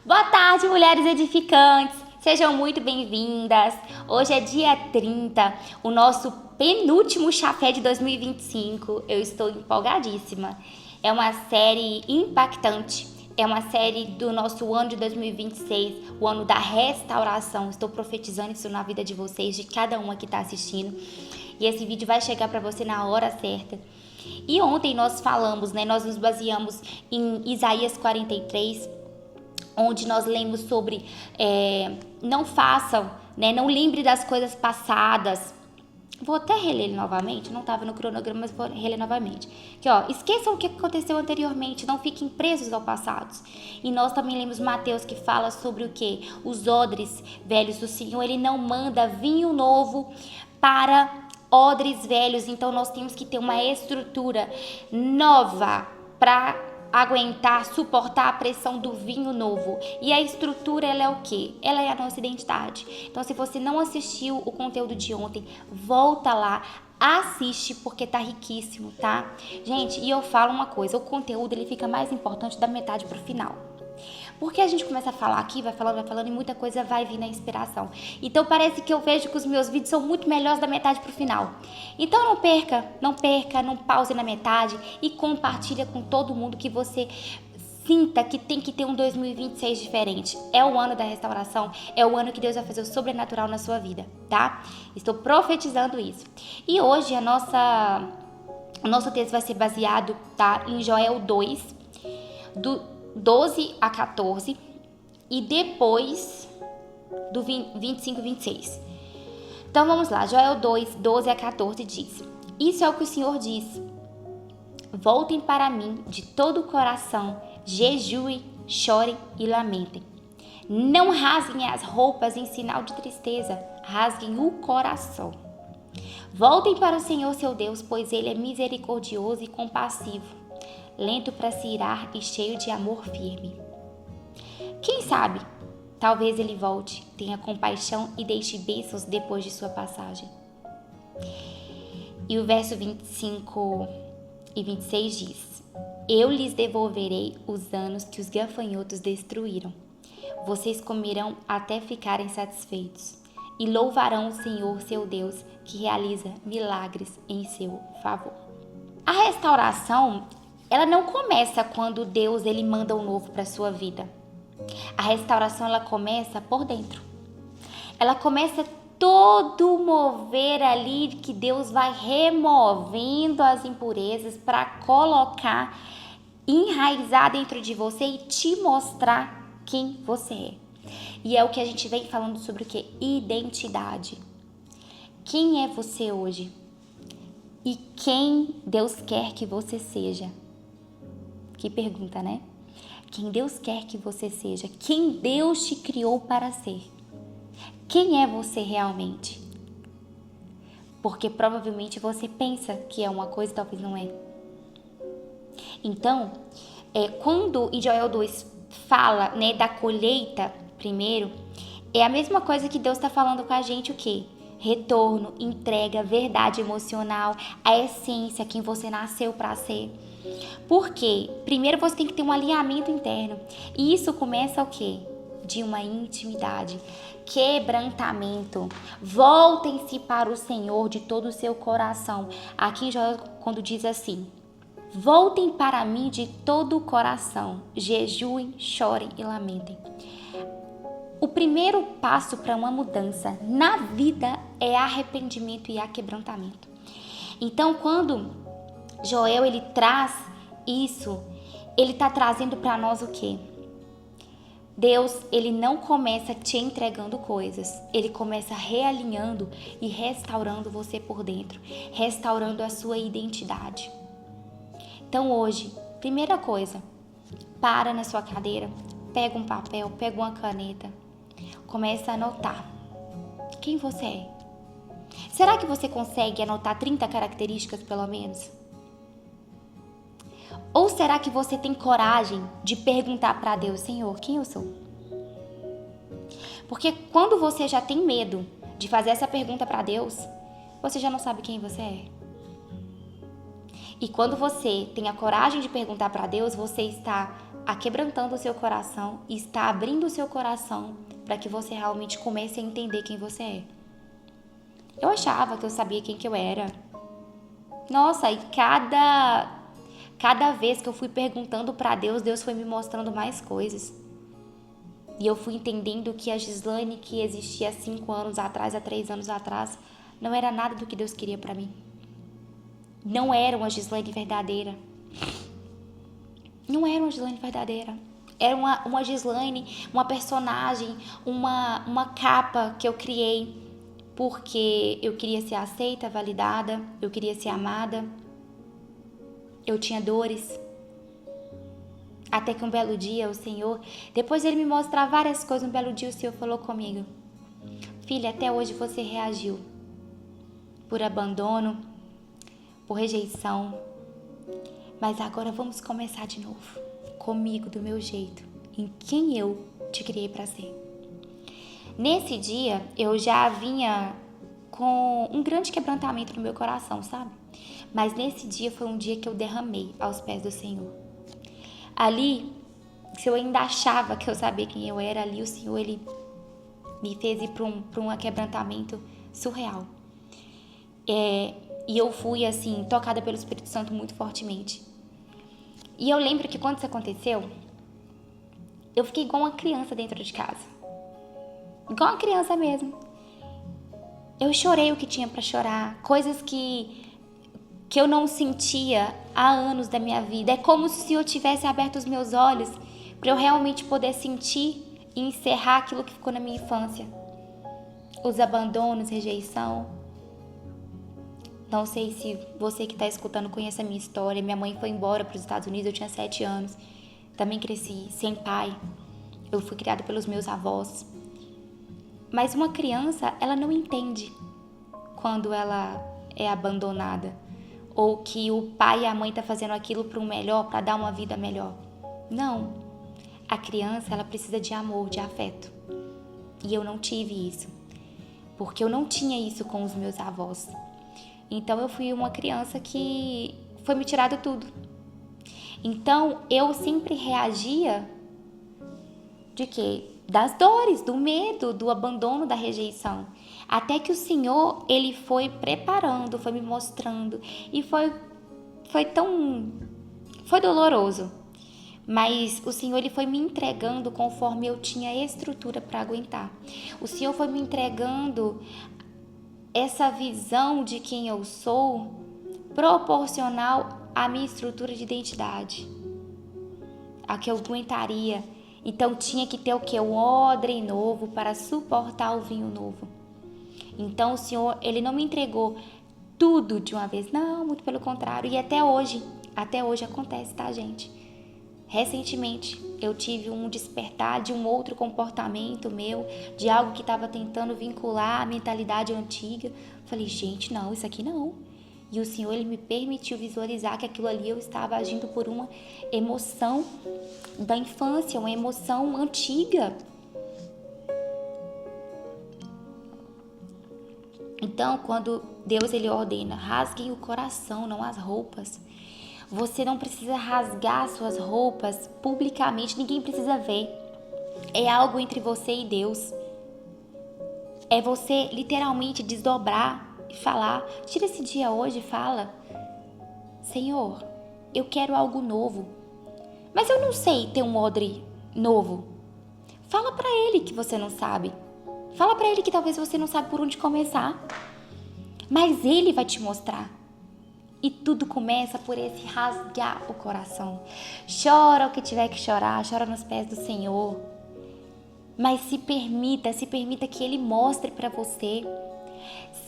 Boa tarde, mulheres edificantes. Sejam muito bem-vindas. Hoje é dia 30, o nosso penúltimo Chafé de 2025. Eu estou empolgadíssima. É uma série impactante. É uma série do nosso ano de 2026, o ano da restauração. Estou profetizando isso na vida de vocês, de cada uma que está assistindo. E esse vídeo vai chegar para você na hora certa. E ontem nós falamos, nós nos baseamos em Isaías 43, onde nós lemos sobre não façam, não lembre das coisas passadas. Vou até reler ele novamente, não estava no cronograma, mas vou reler novamente. Que, esqueçam o que aconteceu anteriormente, não fiquem presos ao passado. E nós também lemos Mateus, que fala sobre o quê? Os odres velhos do Senhor, ele não manda vinho novo para odres velhos, então nós temos que ter uma estrutura nova para aguentar, suportar a pressão do vinho novo. E a estrutura, ela é o quê? Ela é a nossa identidade. Então, se você não assistiu o conteúdo de ontem, volta lá, assiste, porque tá riquíssimo, tá? Gente, e eu falo uma coisa, o conteúdo, ele fica mais importante da metade pro final. Porque a gente começa a falar aqui, vai falando e muita coisa vai vir na inspiração. Então parece que eu vejo que os meus vídeos são muito melhores da metade pro final. Então não perca, não pause na metade e compartilha com todo mundo que você sinta que tem que ter um 2026 diferente. É o ano da restauração, é o ano que Deus vai fazer o sobrenatural na sua vida, tá? Estou profetizando isso. E hoje o nosso texto vai ser baseado, tá, em Joel 2, do 12 a 14 e depois do 25 e 26. Então vamos lá, Joel 2, 12 a 14 diz: Isso é o que o Senhor diz: Voltem para mim de todo o coração, jejuem, chorem e lamentem. Não rasguem as roupas em sinal de tristeza, rasguem o coração. Voltem para o Senhor seu Deus, pois Ele é misericordioso e compassivo, lento para se irar e cheio de amor firme. Quem sabe, talvez ele volte, tenha compaixão e deixe bênçãos depois de sua passagem. E o verso 25 e 26 diz: Eu lhes devolverei os anos que os gafanhotos destruíram. Vocês comerão até ficarem satisfeitos e louvarão o Senhor seu Deus, que realiza milagres em seu favor. A restauração, ela não começa quando Deus ele manda o novo para a sua vida. A restauração, ela começa por dentro. Ela começa todo o mover ali que Deus vai removendo as impurezas para colocar, enraizar dentro de você e te mostrar quem você é. E é o que a gente vem falando sobre o quê? Identidade. Quem é você hoje? E quem Deus quer que você seja? Que pergunta, né? Quem Deus quer que você seja? Quem Deus te criou para ser? Quem é você realmente? Porque provavelmente você pensa que é uma coisa e talvez não é. Então, quando em Joel 2 fala, da colheita primeiro, é a mesma coisa que Deus está falando com a gente, o quê? Retorno, entrega, verdade emocional, a essência, quem você nasceu para ser. Porque primeiro você tem que ter um alinhamento interno. E isso começa o quê? De uma intimidade, quebrantamento. Voltem-se para o Senhor de todo o seu coração. Aqui em Joel, quando diz assim: Voltem para mim de todo o coração, jejuem, chorem e lamentem. O primeiro passo para uma mudança na vida é arrependimento e quebrantamento. Então, quando Joel ele traz isso, ele está trazendo para nós o quê? Deus, ele não começa te entregando coisas, ele começa realinhando e restaurando você por dentro, restaurando a sua identidade. Então hoje, primeira coisa, para na sua cadeira, pega um papel, pega uma caneta, começa a anotar quem você é. Será que você consegue anotar 30 características pelo menos? Ou será que você tem coragem de perguntar para Deus: Senhor, quem eu sou? Porque quando você já tem medo de fazer essa pergunta para Deus, você já não sabe quem você é. E quando você tem a coragem de perguntar para Deus, você está aquebrantando o seu coração e está abrindo o seu coração para que você realmente comece a entender quem você é. Eu achava que eu sabia quem que eu era. Nossa, e cada vez que eu fui perguntando para Deus, Deus foi me mostrando mais coisas. E eu fui entendendo que a Gislaine que existia há 5 anos atrás, há 3 anos atrás, não era nada do que Deus queria para mim. Não era uma Gislaine verdadeira. Não era uma Gislaine verdadeira. Era uma Gislaine, uma personagem, uma capa que eu criei porque eu queria ser aceita, validada, eu queria ser amada. Eu tinha dores. Até que um belo dia o Senhor, depois de Ele me mostrar várias coisas, um belo dia o Senhor falou comigo: filha, até hoje você reagiu por abandono, por rejeição, mas agora vamos começar de novo, comigo, do meu jeito, em quem eu te criei para ser. Nesse dia, eu já vinha com um grande quebrantamento no meu coração, sabe? Mas nesse dia foi um dia que eu derramei aos pés do Senhor. Ali, se eu ainda achava que eu sabia quem eu era, ali o Senhor, Ele me fez ir para um quebrantamento surreal. E eu fui, assim, tocada pelo Espírito Santo muito fortemente. E eu lembro que quando isso aconteceu, eu fiquei igual uma criança dentro de casa. Igual uma criança mesmo. Eu chorei o que tinha para chorar, coisas que eu não sentia há anos da minha vida. É como se eu tivesse aberto os meus olhos para eu realmente poder sentir e encerrar aquilo que ficou na minha infância. Os abandonos, rejeição. Não sei se você que está escutando conhece a minha história. Minha mãe foi embora para os Estados Unidos, eu tinha 7 anos. Também cresci sem pai. Eu fui criada pelos meus avós. Mas uma criança, ela não entende quando ela é abandonada. Ou que o pai e a mãe estão fazendo aquilo para um melhor, para dar uma vida melhor. Não. A criança, ela precisa de amor, de afeto. E eu não tive isso. Porque eu não tinha isso com os meus avós. Então eu fui uma criança que foi me tirado tudo. Então eu sempre reagia de quê? Das dores, do medo, do abandono, da rejeição. Até que o Senhor, Ele foi preparando, foi me mostrando. E foi doloroso. Mas o Senhor, Ele foi me entregando conforme eu tinha estrutura para aguentar. O Senhor foi me entregando essa visão de quem eu sou proporcional à minha estrutura de identidade. A que eu aguentaria. Então tinha que ter o quê? Um odre novo para suportar o vinho novo. Então o Senhor, Ele não me entregou tudo de uma vez. Não, muito pelo contrário. E até hoje acontece, tá, gente? Recentemente eu tive um despertar de um outro comportamento meu, de algo que estava tentando vincular a mentalidade antiga. Falei, gente, não, isso aqui não. E o Senhor, Ele me permitiu visualizar que aquilo ali eu estava agindo por uma emoção da infância, uma emoção antiga. Então, quando Deus, Ele ordena, rasguem o coração, não as roupas. Você não precisa rasgar suas roupas publicamente, ninguém precisa ver. É algo entre você e Deus. É você literalmente desdobrar e falar. Tira esse dia hoje e fala: Senhor, eu quero algo novo. Mas eu não sei ter um odre novo. Fala pra Ele que você não sabe. Fala pra Ele que talvez você não sabe por onde começar. Mas Ele vai te mostrar. E tudo começa por esse rasgar o coração. Chora o que tiver que chorar, chora nos pés do Senhor. Mas se permita que Ele mostre para você.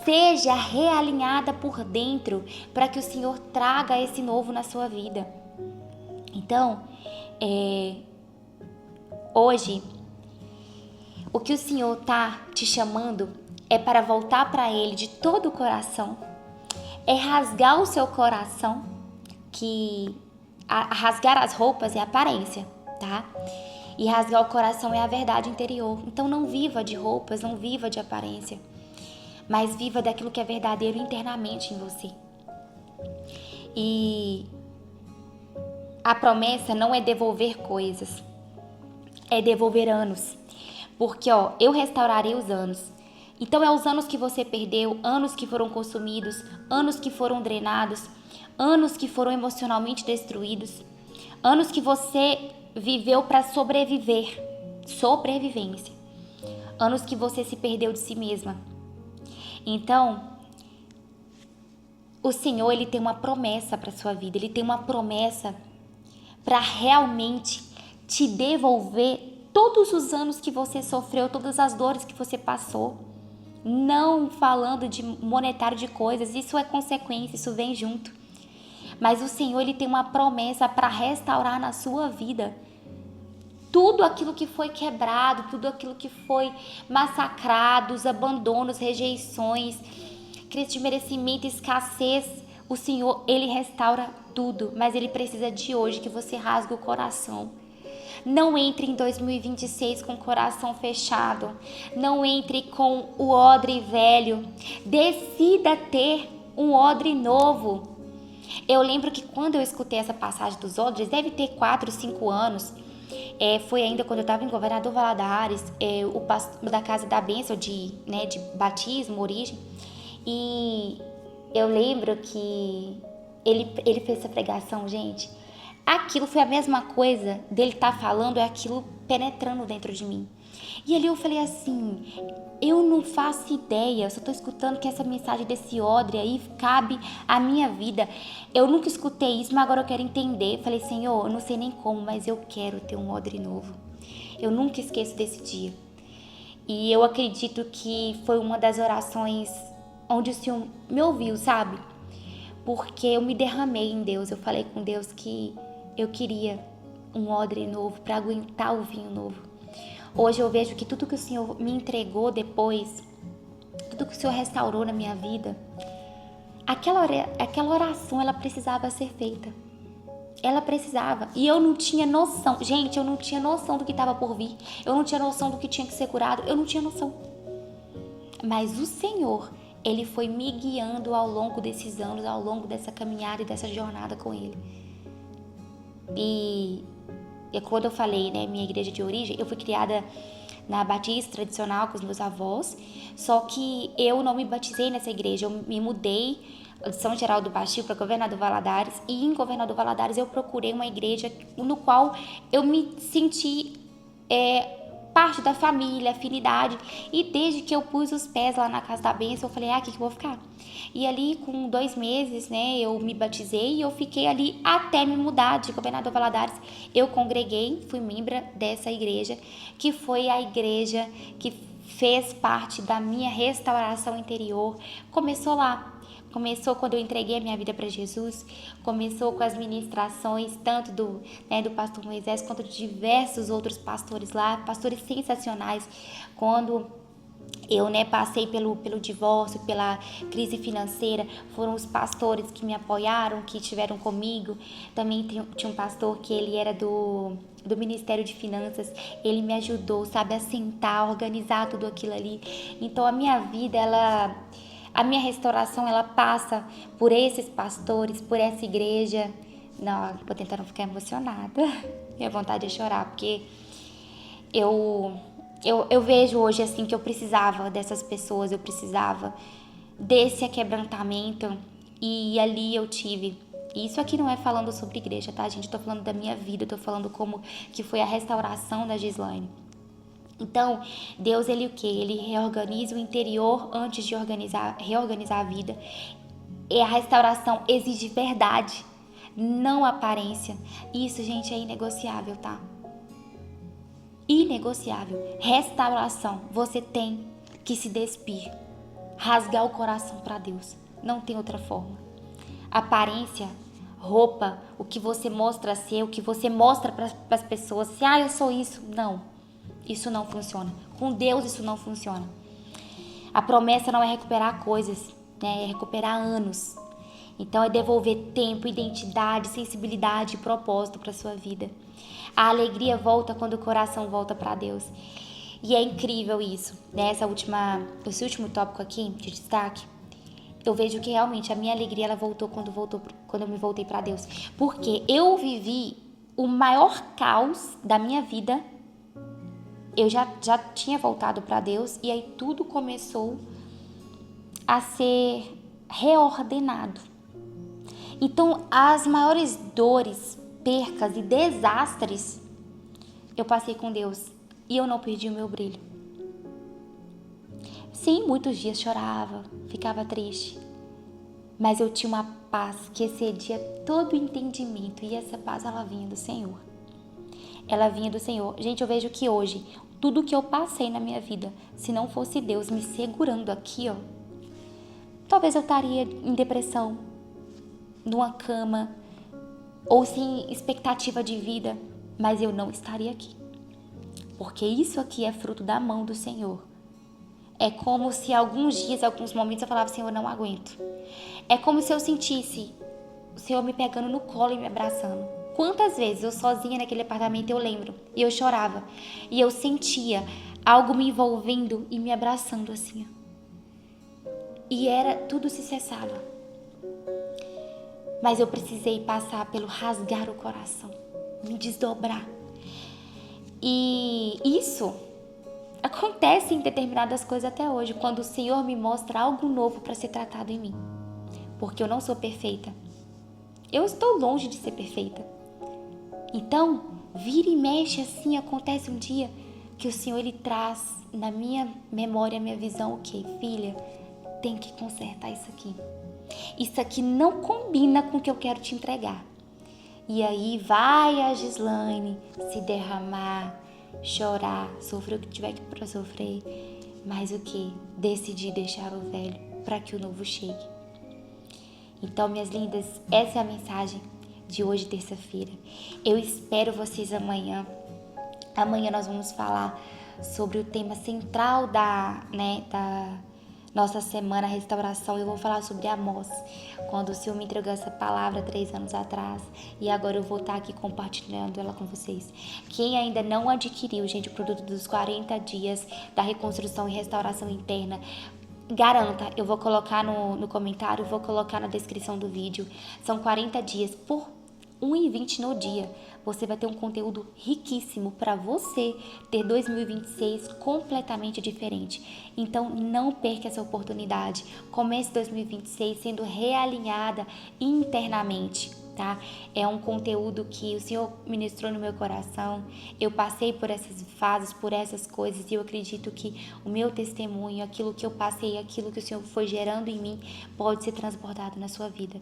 Seja realinhada por dentro para que o Senhor traga esse novo na sua vida. Então, hoje, o que o Senhor está te chamando é para voltar para Ele de todo o coração. É rasgar o seu coração, que rasgar as roupas é aparência, tá? E rasgar o coração é a verdade interior. Então não viva de roupas, não viva de aparência, mas viva daquilo que é verdadeiro internamente em você. E A promessa não é devolver coisas, é devolver anos. Porque, eu restaurarei os anos. Então, é os anos que você perdeu, anos que foram consumidos, anos que foram drenados, anos que foram emocionalmente destruídos, anos que você viveu para sobreviver, sobrevivência, anos que você se perdeu de si mesma. Então, o Senhor, Ele tem uma promessa para a sua vida, Ele tem uma promessa para realmente te devolver todos os anos que você sofreu, todas as dores que você passou. Não falando de monetário de coisas, isso é consequência, isso vem junto. Mas o Senhor, Ele tem uma promessa para restaurar na sua vida tudo aquilo que foi quebrado, tudo aquilo que foi massacrado, os abandonos, rejeições, crise de merecimento, escassez. O Senhor, Ele restaura tudo, mas Ele precisa de hoje que você rasgue o coração. Não entre em 2026 com o coração fechado. Não entre com o odre velho. Decida ter um odre novo. Eu lembro que quando eu escutei essa passagem dos odres, deve ter 4, 5 anos. Foi ainda quando eu estava em Governador Valadares, o pastor da Casa da Bênção de batismo, origem. E eu lembro que ele fez essa pregação, gente. Aquilo foi a mesma coisa dele estar falando, é aquilo penetrando dentro de mim. E ali eu falei assim, eu não faço ideia, eu só estou escutando que essa mensagem desse odre aí cabe à minha vida. Eu nunca escutei isso, mas agora eu quero entender. Falei, Senhor, eu não sei nem como, mas eu quero ter um odre novo. Eu nunca esqueço desse dia. E eu acredito que foi uma das orações onde o Senhor me ouviu, sabe? Porque eu me derramei em Deus, eu falei com Deus que eu queria um odre novo para aguentar o vinho novo. Hoje eu vejo que tudo que o Senhor me entregou depois, tudo que o Senhor restaurou na minha vida, aquela oração, ela precisava ser feita. Ela precisava. E eu não tinha noção. Gente, eu não tinha noção do que estava por vir. Eu não tinha noção do que tinha que ser curado. Eu não tinha noção. Mas o Senhor, Ele foi me guiando ao longo desses anos, ao longo dessa caminhada e dessa jornada com Ele. E quando eu falei, minha igreja de origem, eu fui criada na batista tradicional com os meus avós, só que eu não me batizei nessa igreja, eu me mudei de São Geraldo do Baixio para Governador Valadares, e em Governador Valadares eu procurei uma igreja no qual eu me senti parte da família, afinidade, e desde que eu pus os pés lá na Casa da Bênção, eu falei, aqui que eu vou ficar. E ali com 2 meses, eu me batizei e eu fiquei ali até me mudar de Governador Valadares. Eu congreguei, fui membro dessa igreja, que foi a igreja que fez parte da minha restauração interior. Começou lá. Começou quando eu entreguei a minha vida para Jesus, começou com as ministrações, tanto do pastor Moisés, quanto de diversos outros pastores lá, pastores sensacionais. Quando eu passei pelo divórcio, pela crise financeira, foram os pastores que me apoiaram, que estiveram comigo. Também tinha um pastor que ele era do Ministério de Finanças, ele me ajudou, sabe, a sentar, a organizar tudo aquilo ali. Então a minha vida, a minha restauração, ela passa por esses pastores, por essa igreja. Não, vou tentar não ficar emocionada. Minha vontade é chorar, porque eu vejo hoje assim que eu precisava dessas pessoas, eu precisava desse aquebrantamento, e ali eu tive. E isso aqui não é falando sobre igreja, tá, gente? Eu tô falando da minha vida, eu tô falando como que foi a restauração da Gislaine. Então, Deus, Ele o quê? Ele reorganiza o interior antes de reorganizar a vida. E a restauração exige verdade, não aparência. Isso, gente, é inegociável, tá? Inegociável. Restauração, você tem que se despir, rasgar o coração para Deus. Não tem outra forma. Aparência, roupa, o que você mostra ser, o que você mostra para as pessoas, se eu sou isso, não. Isso não funciona. Com Deus isso não funciona. A promessa não é recuperar coisas, é recuperar anos. Então é devolver tempo, identidade, sensibilidade e propósito para sua vida. A alegria volta quando o coração volta para Deus. E é incrível isso. Esse último tópico aqui de destaque eu vejo que realmente a minha alegria ela voltou quando eu me voltei para Deus. Porque eu vivi o maior caos da minha vida. Eu já tinha voltado para Deus e aí tudo começou a ser reordenado. Então, as maiores dores, percas e desastres eu passei com Deus e eu não perdi o meu brilho. Sim, muitos dias chorava, ficava triste, mas eu tinha uma paz que excedia todo o entendimento e essa paz ela vinha do Senhor. Ela vinha do Senhor. Gente, eu vejo que hoje, tudo que eu passei na minha vida, se não fosse Deus me segurando aqui, ó, talvez eu estaria em depressão, numa cama, ou sem expectativa de vida, mas eu não estaria aqui. Porque isso aqui é fruto da mão do Senhor. É como se alguns dias, alguns momentos eu falava, Senhor, eu não aguento. É como se eu sentisse o Senhor me pegando no colo e me abraçando. Quantas vezes eu sozinha naquele apartamento eu lembro, e eu chorava, e eu sentia algo me envolvendo e me abraçando assim. E tudo se cessava. Mas eu precisei passar pelo rasgar o coração, me desdobrar. E isso acontece em determinadas coisas até hoje, quando o Senhor me mostra algo novo para ser tratado em mim. Porque eu não sou perfeita. Eu estou longe de ser perfeita. Então, vira e mexe assim, acontece um dia que o Senhor ele traz na minha memória, minha visão, ok, filha, tem que consertar isso aqui. Isso aqui não combina com o que eu quero te entregar. E aí vai a Gislaine se derramar, chorar, sofrer o que tiver que sofrer, mas o que? Decidir deixar o velho para que o novo chegue. Então, minhas lindas, essa é a mensagem de hoje, terça-feira. Eu espero vocês amanhã. Amanhã nós vamos falar sobre o tema central da nossa semana restauração. Eu vou falar sobre Amós, quando o Senhor me entregou essa palavra 3 anos atrás, e agora eu vou estar aqui compartilhando ela com vocês. Quem ainda não adquiriu, gente, o produto dos 40 dias da reconstrução e restauração interna, garanta, eu vou colocar no comentário, vou colocar na descrição do vídeo. São 40 dias por R$1,20 no dia. Você vai ter um conteúdo riquíssimo para você ter 2026 completamente diferente. Então, não perca essa oportunidade. Comece 2026 sendo realinhada internamente, tá? É um conteúdo que o Senhor ministrou no meu coração. Eu passei por essas fases, por essas coisas, e eu acredito que o meu testemunho, aquilo que eu passei, aquilo que o Senhor foi gerando em mim, pode ser transbordado na sua vida.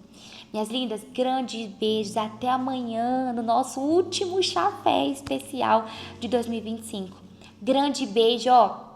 Minhas lindas, grandes beijos. Até amanhã no nosso último chafé especial de 2025. Grande beijo, ó.